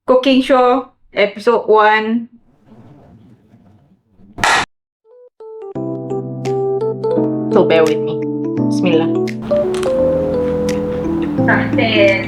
Cooking Show, Episode 1. So bear with me. Bismillah. Started.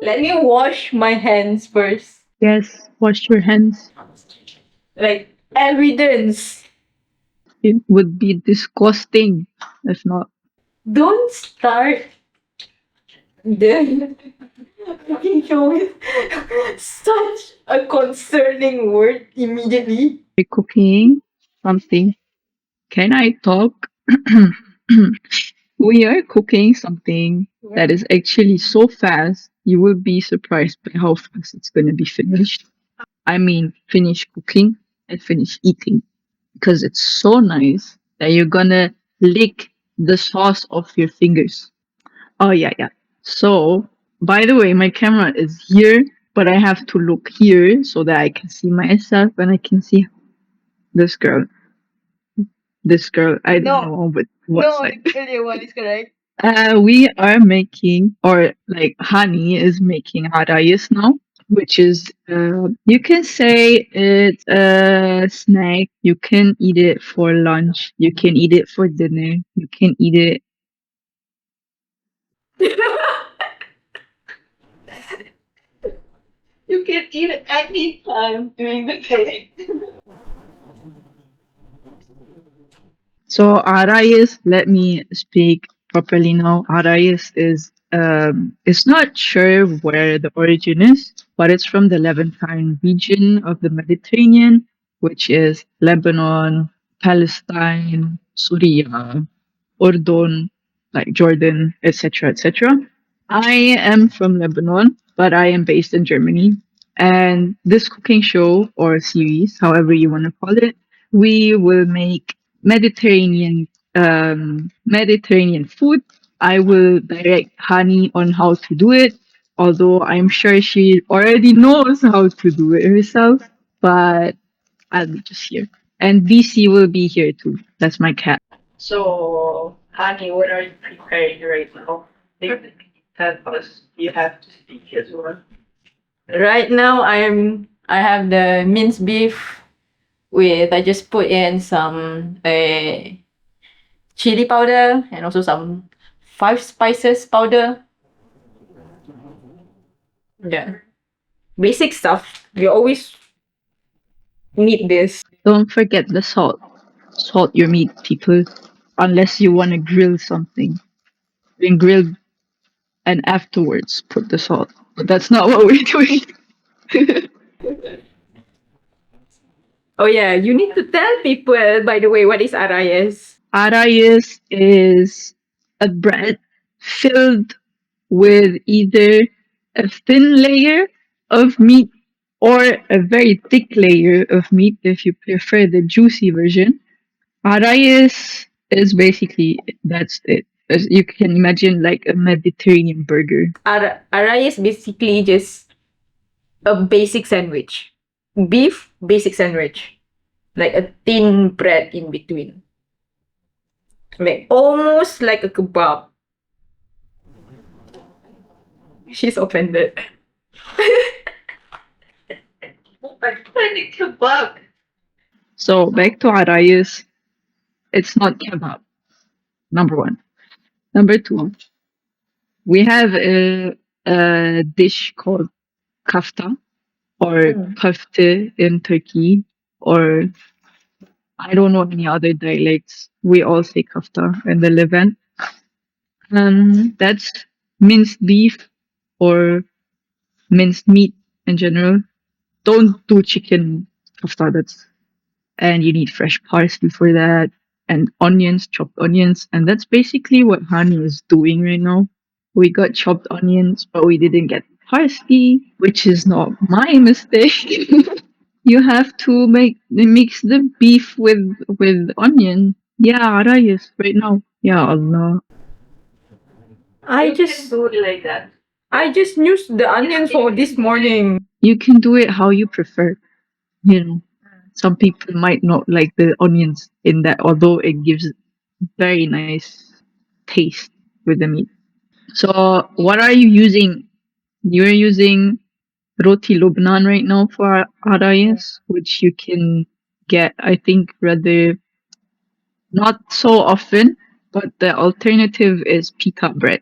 Let me wash my hands first. Yes, wash your hands. Like evidence. It would be disgusting if not. Don't start the cooking show with such a concerning word immediately. We're cooking something. Can I talk? We are cooking something that is actually so fast, you will be surprised by how fast it's going to be finished. I mean, finish cooking and finish eating because it's so nice that you're gonna lick the sauce off your fingers. Oh, yeah, yeah. So, by the way, my camera is here, but I have to look here so that I can see myself and I can see this girl. This girl, I don't know what side. Earlier one is correct. We are making, or like Hani is making Arayes now, which is, you can say it's a snack. You can eat it for lunch. You can eat it for dinner. You can eat it. You can eat it any time during the day. So Arayes, let me speak properly now. Arayes is not sure where the origin is, but it's from the Levantine region of the Mediterranean, which is Lebanon, Palestine, Syria, Urdun, like Jordan, etc., etc. I am from Lebanon, but I am based in Germany. And this cooking show or series, however you want to call it, we will make Mediterranean food. I will direct Hani on how to do it, although I'm sure she already knows how to do it herself. But I'll be just here, and BC will be here too. That's my cat. So, Hani, what are you preparing right now? Tell us. You have to speak as well. Right now, I have the minced beef with I just put in some chili powder and also some five spices powder. Yeah, basic stuff. You always need this. Don't forget the salt. Salt your meat, people. Unless you want to grill something, then grill and afterwards put the salt. But that's not what we're doing. Oh yeah, you need to tell people. By the way, what is Arayes? Arayes is a bread filled with either a thin layer of meat or a very thick layer of meat if you prefer the juicy version. Arayes is basically that's it. As you can imagine, like a Mediterranean burger. Arayes basically just a basic sandwich. Beef basic sandwich. Like a thin bread in between. Like almost like a kebab. She's offended. Like a kebab. So back to Arayes, it's not kebab. Number one. Number two, we have a dish called kafta or köfte in Turkey, or I don't know any other dialects. We all say kafta in the Levant. That's minced beef or minced meat in general. Don't do chicken kafta. And you need fresh parsley for that and onions, chopped onions. And that's basically what Hani is doing right now. We got chopped onions, but we didn't get parsley, which is not my mistake. You have to mix the beef with onion. Yeah, Arayes right now. Yeah, Allah. I just do it like that. I just used the onions for this morning. You can do it how you prefer. You know, some people might not like the onions in that, although it gives very nice taste with the meat. So, what are you using? You're using roti Lubnan right now for Arayes, which you can get, I think, rather not so often, but the alternative is pita bread,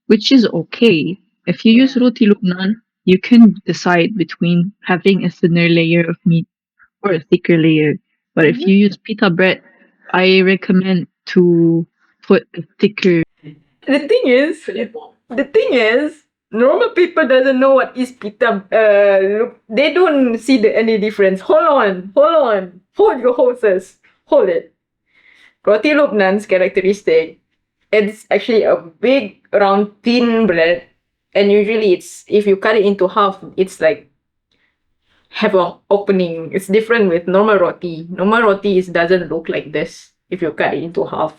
which is okay. If you use roti Lubnan, you can decide between having a thinner layer of meat or a thicker layer. But if you use pita bread, I recommend to put a thicker. The thing is, normal people doesn't know what is pita. Look, they don't see any difference. Hold your horses. Hold it. Roti Lubnan's characteristic, it's actually a big, round, thin bread, and usually it's if you cut it into half, it's like have a opening. It's different with normal roti. Normal roti is doesn't look like this if you cut it into half.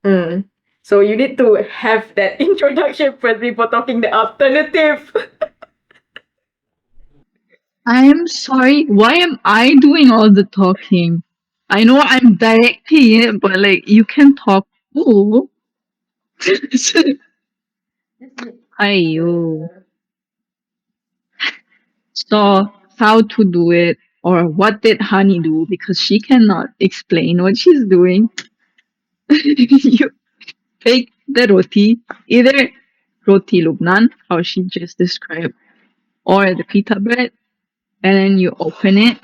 Mm. So you need to have that introduction first before talking the alternative. I am sorry. Why am I doing all the talking? I know I'm directing it, but like you can talk too. Ayo. So how to do it or what did Hani do because she cannot explain what she's doing. You take the roti, either roti Lubnan, how she just described, or the pita bread, and then you open it,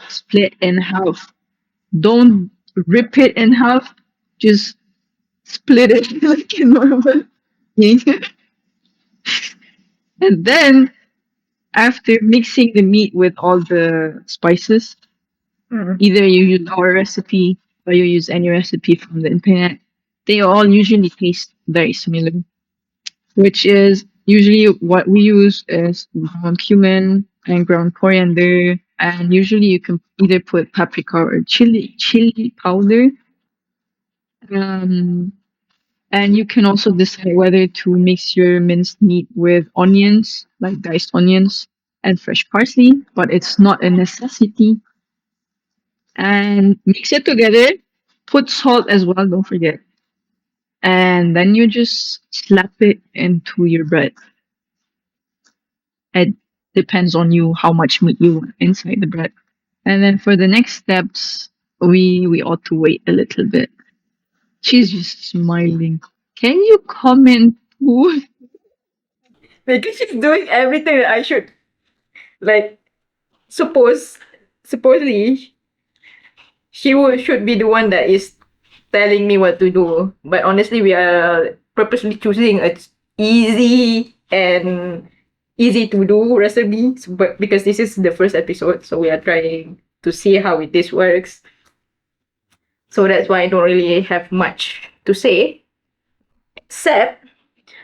split in half. Don't rip it in half, just split it like a normal thing. And then after mixing the meat with all the spices, either you use our recipe or you use any recipe from the internet, they all usually taste very similar, which is usually what we use is ground cumin and ground coriander, and usually you can either put paprika or chili powder. Um, and you can also decide whether to mix your minced meat with onions, like diced onions, and fresh parsley, but it's not a necessity. And mix it together. Put salt as well, don't forget. And then you just slap it into your bread. It depends on you how much meat you want inside the bread. And then for the next steps, we ought to wait a little bit. She's just smiling. Can you comment too? Because she's doing everything that I should. Like, suppose, supposedly, should be the one that is telling me what to do. But honestly, we are purposely choosing a easy and easy to do recipe. But because this is the first episode, so we are trying to see how this works. So that's why I don't really have much to say, except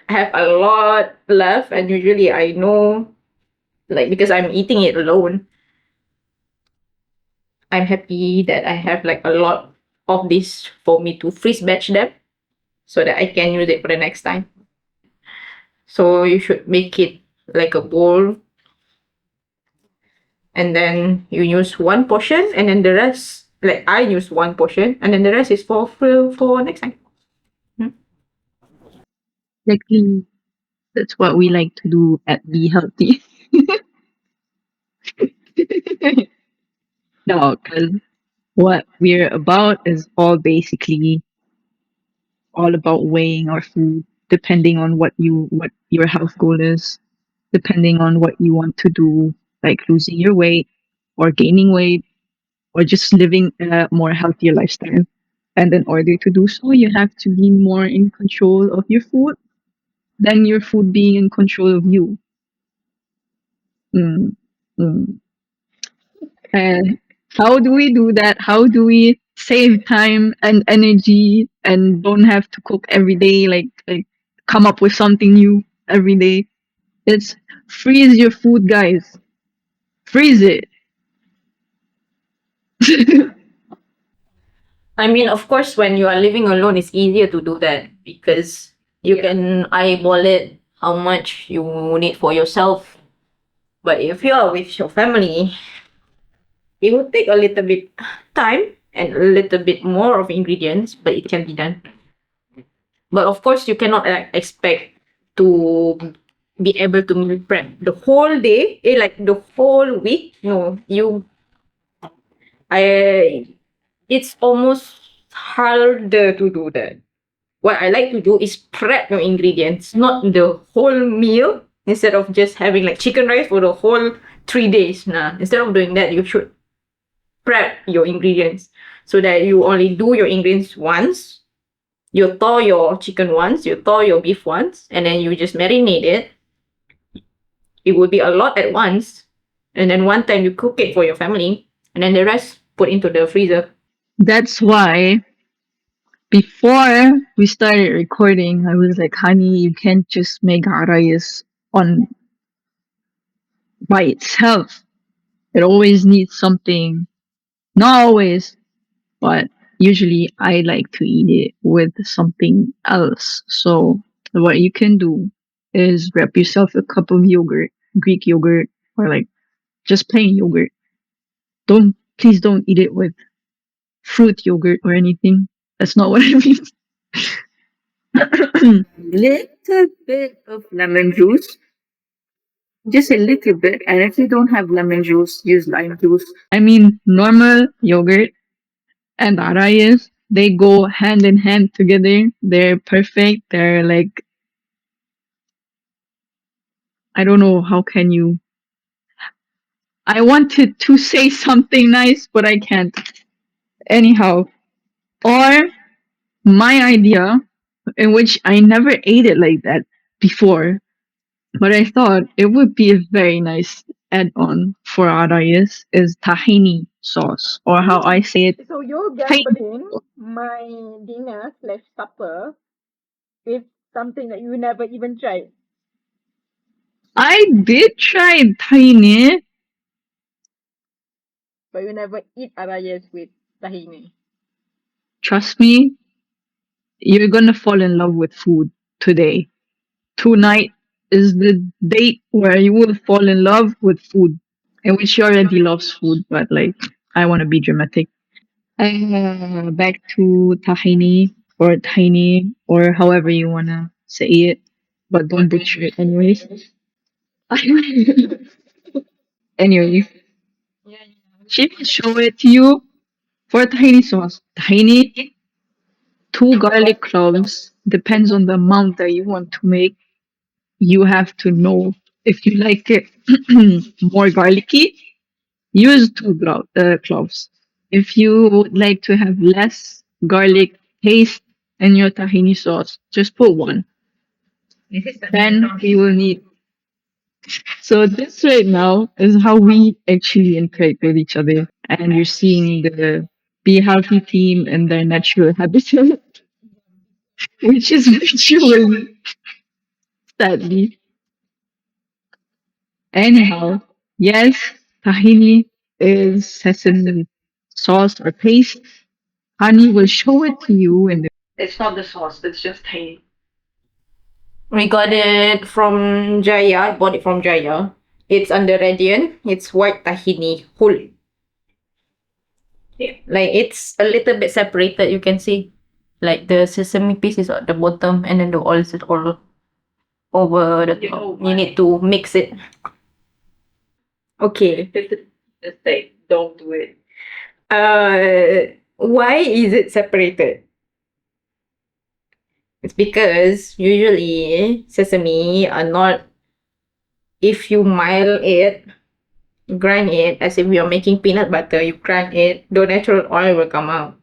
I have a lot left, and usually I know, like, because I'm eating it alone, I'm happy that I have like a lot of this for me to freeze batch them so that I can use it for the next time. So you should make it like a bowl, and then you use one portion, and then the rest, like I use one portion, and then the rest is for next time. Hmm? Exactly. That's what we like to do at BeeHealthy. No, because what we're about is all basically all about weighing our food depending on what your health goal is, depending on what you want to do, like losing your weight or gaining weight or just living a more healthier lifestyle. And in order to do so, you have to be more in control of your food than your food being in control of you. Mm, mm. And how do we do that? How do we save time and energy and don't have to cook every day? Like come up with something new every day. It's freeze your food, guys. Freeze it. I mean, of course, when you are living alone, it's easier to do that because you can eyeball it how much you need for yourself. But if you are with your family, it will take a little bit time and a little bit more of ingredients, but it can be done. But of course, you cannot expect to be able to meal prep the whole day, like the whole week. No, I, it's almost harder to do that. What I like to do is prep your ingredients, not the whole meal. Instead of just having like chicken rice for the whole 3 days, nah. Instead of doing that, you should prep your ingredients so that you only do your ingredients once. You thaw your chicken once, you thaw your beef once, and then you just marinate it. It would be a lot at once, and then one time you cook it for your family, and then the rest put into the freezer. That's why before we started recording, I was like, honey, you can't just make Arayes on by itself. It always needs something. Not always, but usually I like to eat it with something else. So what you can do is grab yourself a cup of yogurt, Greek yogurt, or like just plain yogurt. Don't Please don't eat it with fruit yogurt or anything. That's not what I mean. Little bit of lemon juice, just a little bit. And if you don't have lemon juice, use lime juice. I mean, normal yogurt and Arayes, they go hand in hand together. They're perfect. They're like, I don't know, how can you? I wanted to say something nice, but I can't. Anyhow, or my idea, in which I never ate it like that before, but I thought it would be a very nice add-on for Arayes, is tahini sauce, or how I say it. So you're Tahini. gambling my dinner slash supper with something that you never even tried. I did try tahini. But you never eat arayes with tahini. Trust me, you're gonna fall in love with food today. Tonight is the date where you will fall in love with food, in which she already loves food, but like, I want to be dramatic. Back to tahini or tahini or however you want to say it, but don't butcher it anyways. Anyways, she will show it to you for tahini sauce. Tahini, two garlic cloves, depends on the amount that you want to make. You have to know if you like it more garlicky, use two cloves. If you would like to have less garlic taste in your tahini sauce, just put one. Then you will need. So this right now is how we actually interact with each other, and you're seeing the Be Healthy team in their natural habitat, which is virtually, sadly. Anyhow, yes, tahini is sesame sauce or paste. Honey will show it to you in the. It's not the sauce, it's just tahini. We got it from Jaya. I bought it from Jaya. It's under Radiant. It's white tahini whole. Yeah. Like it's a little bit separated. You can see, like the sesame piece is at the bottom, and then the oil is all over the top. You need to mix it. Okay. Just say, don't do it. Why is it separated? It's because usually sesame are not. If you mile it, grind it as if you're making peanut butter, you grind it, the natural oil will come out.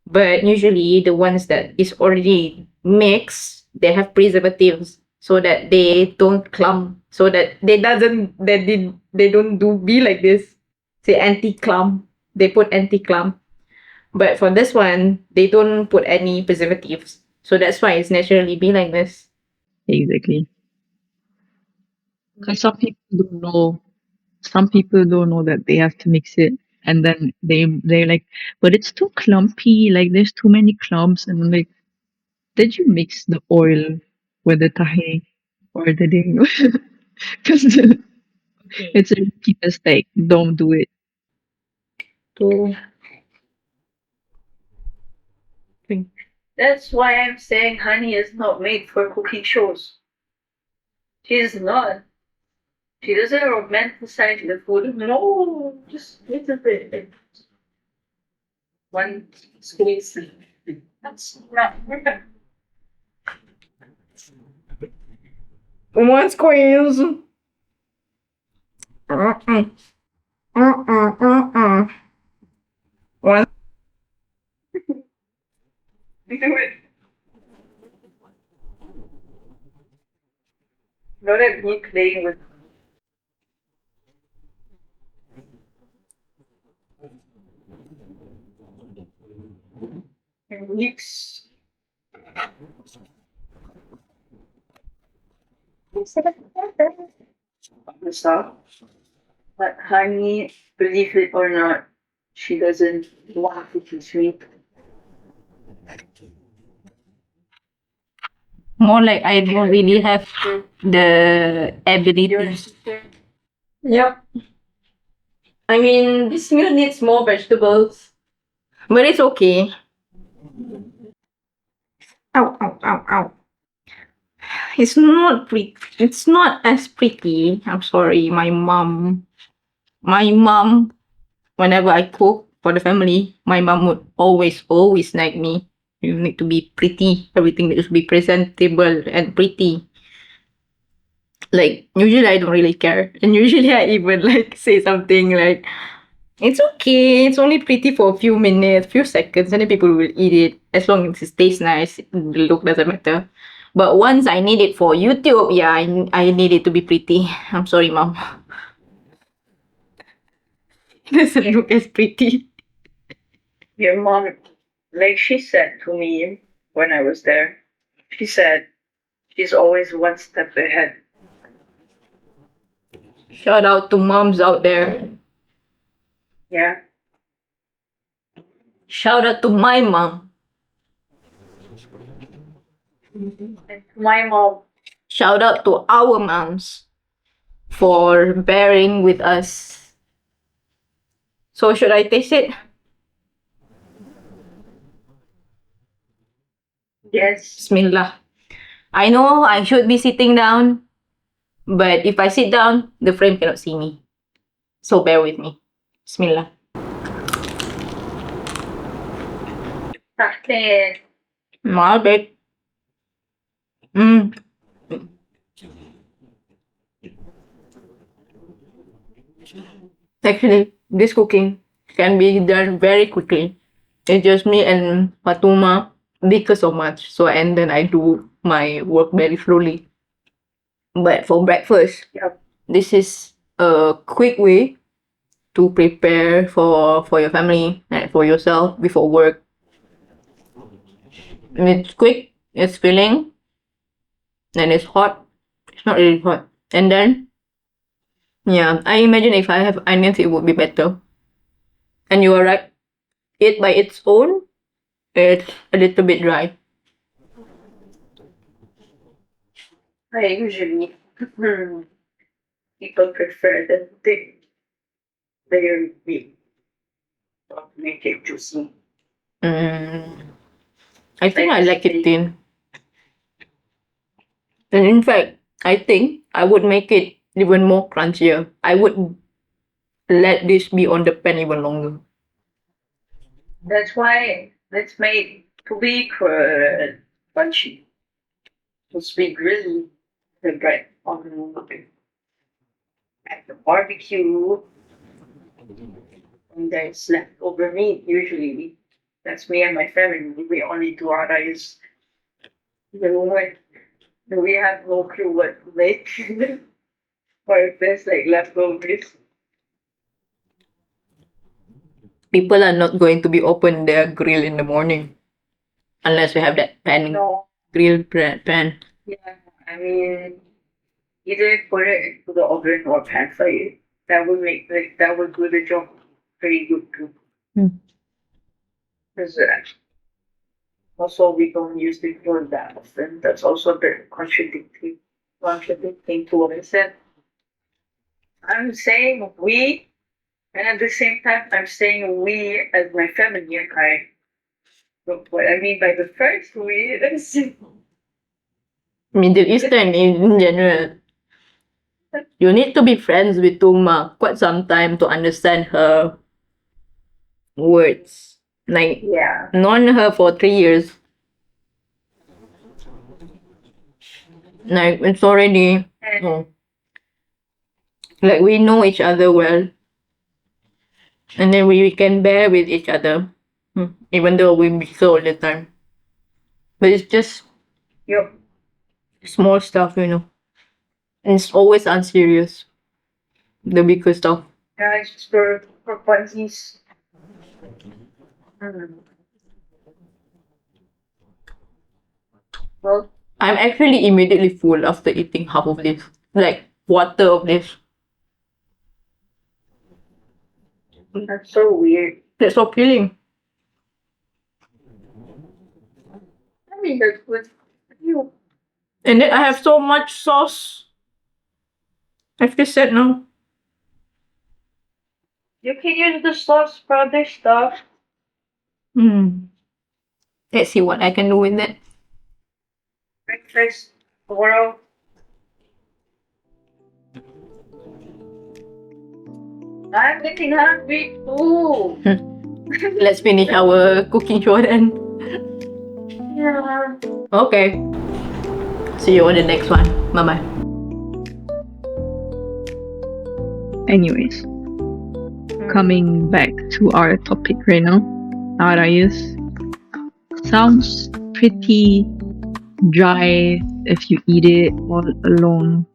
But usually the ones that is already mixed, they have preservatives so that they don't clump, so that they don't do be like this. Say anti clump. They put anti clump. But for this one, they don't put any preservatives. So that's why it's naturally be like this. Exactly. Because some people don't know. Some people don't know that they have to mix it, and then they're like, "But it's too clumpy. Like there's too many clumps." And I'm like, "Did you mix the oil with the tahini, or did you?" Because it's a repeat mistake. Don't do it. Two, three. That's why I'm saying Honey is not made for cooking shows. She's not. She doesn't romanticize the food. No, just little bit. One squeeze. That's not. One squeeze. Mm-mm. Mm-mm. Mm-mm. One. Do it. Not at me playing with mix. Stuff. But Honey, believe it or not, she doesn't want to be sweet. More like I don't really have the ability. Yep. I mean, this meal needs more vegetables, but it's okay. Ow, ow, ow, ow. It's not pretty. It's not as pretty. I'm sorry. My mom, whenever I cook for the family, my mom would always nag me. You need to be pretty. Everything needs to be presentable and pretty. Like, usually I don't really care. And usually I even like say something like, it's okay. It's only pretty for a few minutes, few seconds, and then people will eat it. As long as it tastes nice, the look doesn't matter. But once I need it for YouTube, yeah, I need it to be pretty. I'm sorry, mom. It doesn't look as pretty. Your mom, like she said to me when I was there, she said she's always one step ahead. Shout out to moms out there. Yeah. Shout out to my mom. My mom. Shout out to our moms for bearing with us. So should I taste it? Yes. Bismillah. I know I should be sitting down, but if I sit down, the frame cannot see me. So bear with me. Bismillah. Sakit. Malbet. Mm. Actually, this cooking can be done very quickly. It's just me and Fatuma bicker so much. So and then I do my work very slowly. But for breakfast, yep, this is a quick way to prepare for your family and for yourself before work. And it's quick, it's filling, and it's hot. It's not really hot. And then yeah, I imagine if I have onions it would be better. And you are right. It by its own, it's a little bit dry. I usually people prefer the thick layer meat to make it juicy. Mm, I think I like it thin. And in fact, I think I would make it even more crunchier. I would let this be on the pan even longer. That's why it's made to be crunchy. To be grilled the bread on at the barbecue. And there's leftover meat usually. That's me and my family. We only do Arayes. The moment we have no clue what to make. Or if there's like leftovers. People are not going to be open their grill in the morning unless we have that pan, no, grill pan. Yeah, I mean, either put it into the oven or pan fry it. That would make like that would do the job pretty good too. Because also we don't use the grill that often. That's also a bit contradicting to what I said. I'm saying we, and at the same time, I'm saying we as my family and I. What I mean by the first way, that's Middle Eastern in general. You need to be friends with Tuma quite some time to understand her words. Like, yeah, known her for 3 years. Like, it's already, oh, like, we know each other well. And then we can bear with each other. Even though we bicker all the time. But it's just, yep, small stuff, you know. And it's always unserious. The bigger stuff. Yeah, it's just for funsies. Well, I'm actually immediately full after eating half of this. Like, quarter of this. That's so weird. That's so appealing. I mean, that's good. You. And then I have so much sauce. I feel sad now. You can use the sauce for other stuff. Let's see what I can do with that. Breakfast tomorrow. I'm getting hungry too. Let's finish our cooking show then. Yeah. Okay. See you on the next one. Bye bye. Anyways, coming back to our topic right now, Arayes sounds pretty dry if you eat it all alone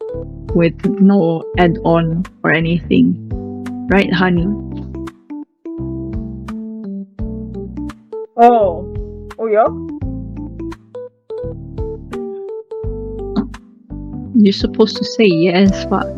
with no add-on or anything. Right, Hani? Oh. Oh yeah? You're supposed to say yes, but